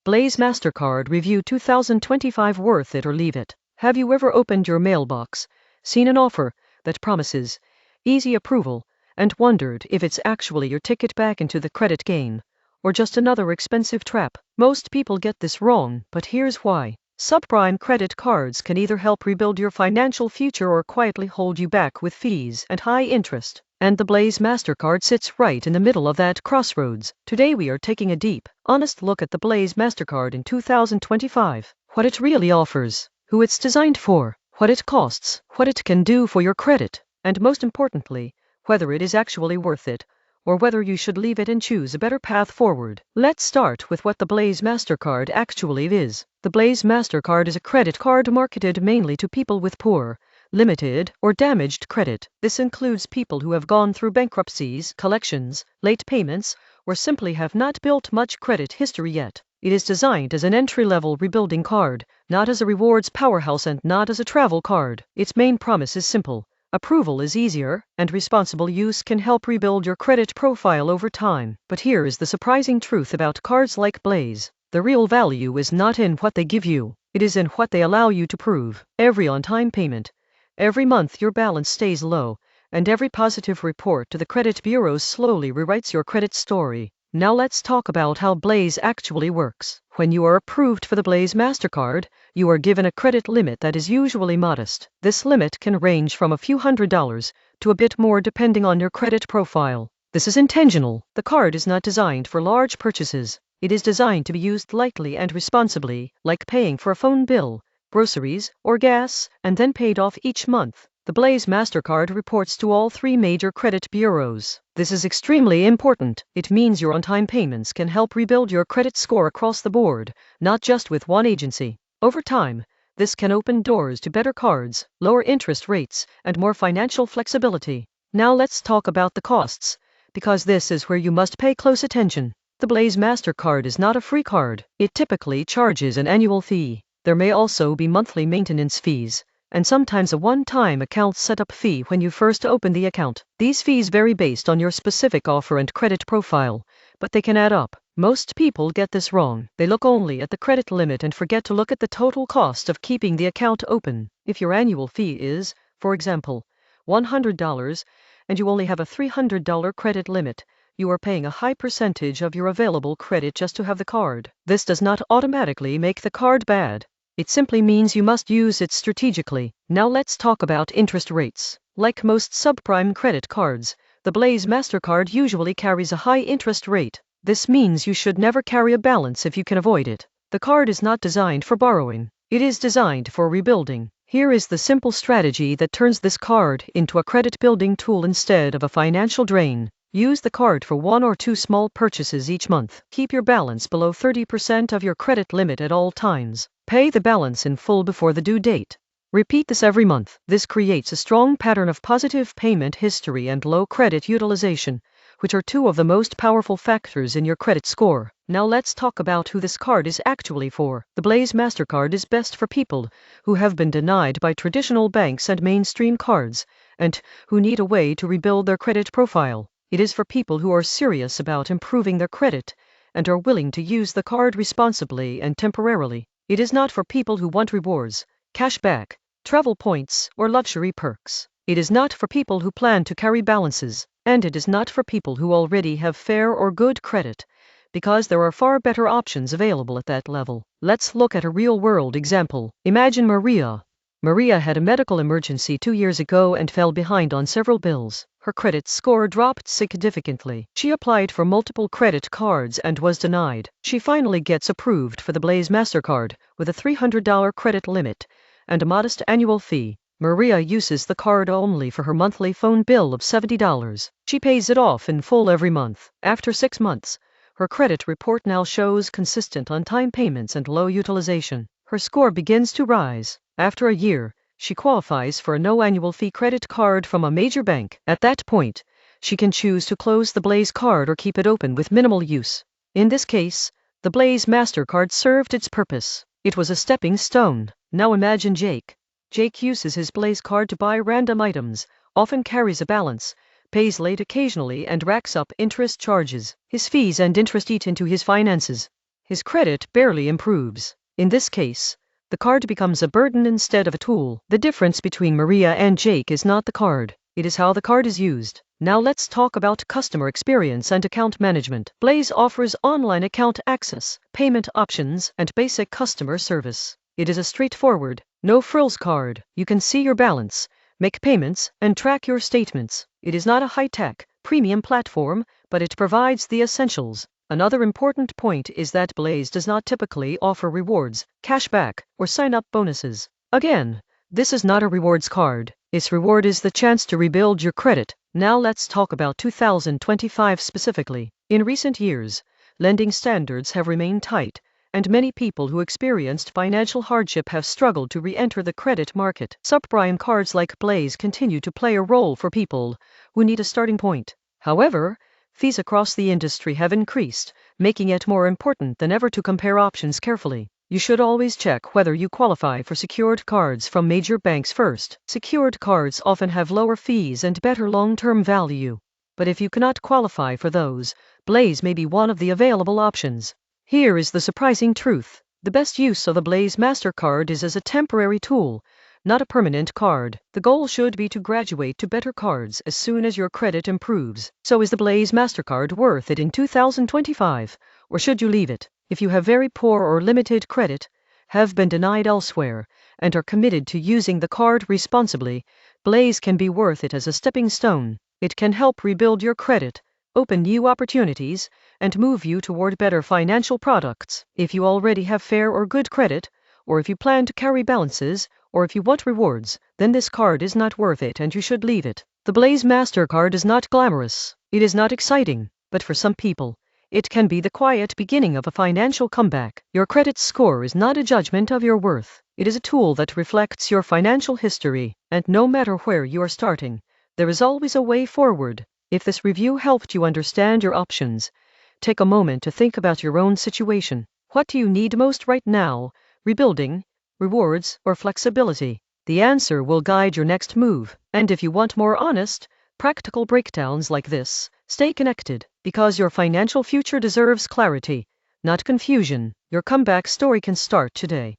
Blaze MasterCard Review 2025 Worth it or leave it? Have you ever opened your mailbox, seen an offer that promises easy approval, and wondered if it's actually your ticket back into the credit game, or just another expensive trap? Most people get this wrong, but here's why. Subprime credit cards can either help rebuild your financial future or quietly hold you back with fees and high interest. And the Blaze MasterCard sits right in the middle of that crossroads. Today we are taking a deep, honest look at the Blaze MasterCard in 2025. What it really offers, who it's designed for, what it costs, what it can do for your credit, and most importantly, whether it is actually worth it, or whether you should leave it and choose a better path forward. Let's start with what the Blaze MasterCard actually is. The Blaze MasterCard is a credit card marketed mainly to people with poor, limited, or damaged credit. This includes people who have gone through bankruptcies, collections, late payments, or simply have not built much credit history yet. It is designed as an entry-level rebuilding card, not as a rewards powerhouse and not as a travel card. Its main promise is simple. Approval is easier, and responsible use can help rebuild your credit profile over time. But here is the surprising truth about cards like Blaze. The real value is not in what they give you, it is in what they allow you to prove. Every on-time payment, every month your balance stays low, and every positive report to the credit bureaus slowly rewrites your credit story. Now let's talk about how Blaze actually works. When you are approved for the Blaze MasterCard, you are given a credit limit that is usually modest. This limit can range from a few $100s to a bit more depending on your credit profile. This is intentional. The card is not designed for large purchases. It is designed to be used lightly and responsibly, like paying for a phone bill, groceries, or gas, and then paid off each month. The Blaze MasterCard reports to all three major credit bureaus. This is extremely important. It means your on-time payments can help rebuild your credit score across the board, not just with one agency. Over time, this can open doors to better cards, lower interest rates, and more financial flexibility. Now let's talk about the costs, because this is where you must pay close attention. The Blaze MasterCard is not a free card. It typically charges an annual fee. There may also be monthly maintenance fees, and sometimes a one-time account setup fee when you first open the account. These fees vary based on your specific offer and credit profile, but they can add up. Most people get this wrong. They look only at the credit limit and forget to look at the total cost of keeping the account open. If your annual fee is, for example, $100, and you only have a $300 credit limit, you are paying a high percentage of your available credit just to have the card. This does not automatically make the card bad. It simply means you must use it strategically. Now let's talk about interest rates. Like most subprime credit cards, the Blaze MasterCard usually carries a high interest rate. This means you should never carry a balance if you can avoid it. The card is not designed for borrowing. It is designed for rebuilding. Here is the simple strategy that turns this card into a credit-building tool instead of a financial drain. Use the card for 1 or 2 small purchases each month. Keep your balance below 30% of your credit limit at all times. Pay the balance in full before the due date. Repeat this every month. This creates a strong pattern of positive payment history and low credit utilization, which are two of the most powerful factors in your credit score. Now let's talk about who this card is actually for. The Blaze MasterCard is best for people who have been denied by traditional banks and mainstream cards, and who need a way to rebuild their credit profile. It is for people who are serious about improving their credit and are willing to use the card responsibly and temporarily. It is not for people who want rewards, cash back, travel points, or luxury perks. It is not for people who plan to carry balances, and it is not for people who already have fair or good credit, because there are far better options available at that level. Let's look at a real-world example. Imagine Maria. Maria had a medical emergency 2 years ago and fell behind on several bills. Her credit score dropped significantly. She applied for multiple credit cards and was denied. She finally gets approved for the Blaze MasterCard with a $300 credit limit and a modest annual fee. Maria uses the card only for her monthly phone bill of $70. She pays it off in full every month. After 6 months, her credit report now shows consistent on-time payments and low utilization. Her score begins to rise. After a year, she qualifies for a no annual fee credit card from a major bank. At that point, she can choose to close the Blaze card or keep it open with minimal use. In this case, the Blaze MasterCard served its purpose. It was a stepping stone. Now imagine Jake. Jake uses his Blaze card to buy random items, often carries a balance, pays late occasionally, and racks up interest charges. His fees and interest eat into his finances. his credit barely improves. In this case, the card becomes a burden instead of a tool. The difference between Maria and Jake is not the card, it is how the card is used. Now let's talk about customer experience and account management. Blaze offers online account access, payment options, and basic customer service. It is a straightforward, no-frills card. You can see your balance, make payments, and track your statements. It is not a high-tech, premium platform, but it provides the essentials. Another important point is that Blaze does not typically offer rewards, cashback, or sign-up bonuses. Again, this is not a rewards card. Its reward is the chance to rebuild your credit. Now let's talk about 2025 specifically. In recent years, lending standards have remained tight, and many people who experienced financial hardship have struggled to re-enter the credit market. Subprime cards like Blaze continue to play a role for people who need a starting point. However, fees across the industry have increased, making it more important than ever to compare options carefully. You should always check whether you qualify for secured cards from major banks first. Secured cards often have lower fees and better long-term value. But if you cannot qualify for those, Blaze may be one of the available options. Here is the surprising truth. The best use of the Blaze MasterCard is as a temporary tool, not a permanent card. The goal should be to graduate to better cards as soon as your credit improves. So is the Blaze MasterCard worth it in 2025, or should you leave it? If you have very poor or limited credit, have been denied elsewhere, and are committed to using the card responsibly, Blaze can be worth it as a stepping stone. It can help rebuild your credit, open new opportunities, and move you toward better financial products. If you already have fair or good credit, or if you plan to carry balances, or if you want rewards, then this card is not worth it and you should leave it. The Blaze MasterCard is not glamorous, it is not exciting, but for some people, it can be the quiet beginning of a financial comeback. Your credit score is not a judgment of your worth. It is a tool that reflects your financial history, and no matter where you are starting, there is always a way forward. If this review helped you understand your options, take a moment to think about your own situation. What do you need most right now? Rebuilding, rewards, or flexibility? The answer will guide your next move. And if you want more honest, practical breakdowns like this, stay connected, because your financial future deserves clarity, not confusion. Your comeback story can start today.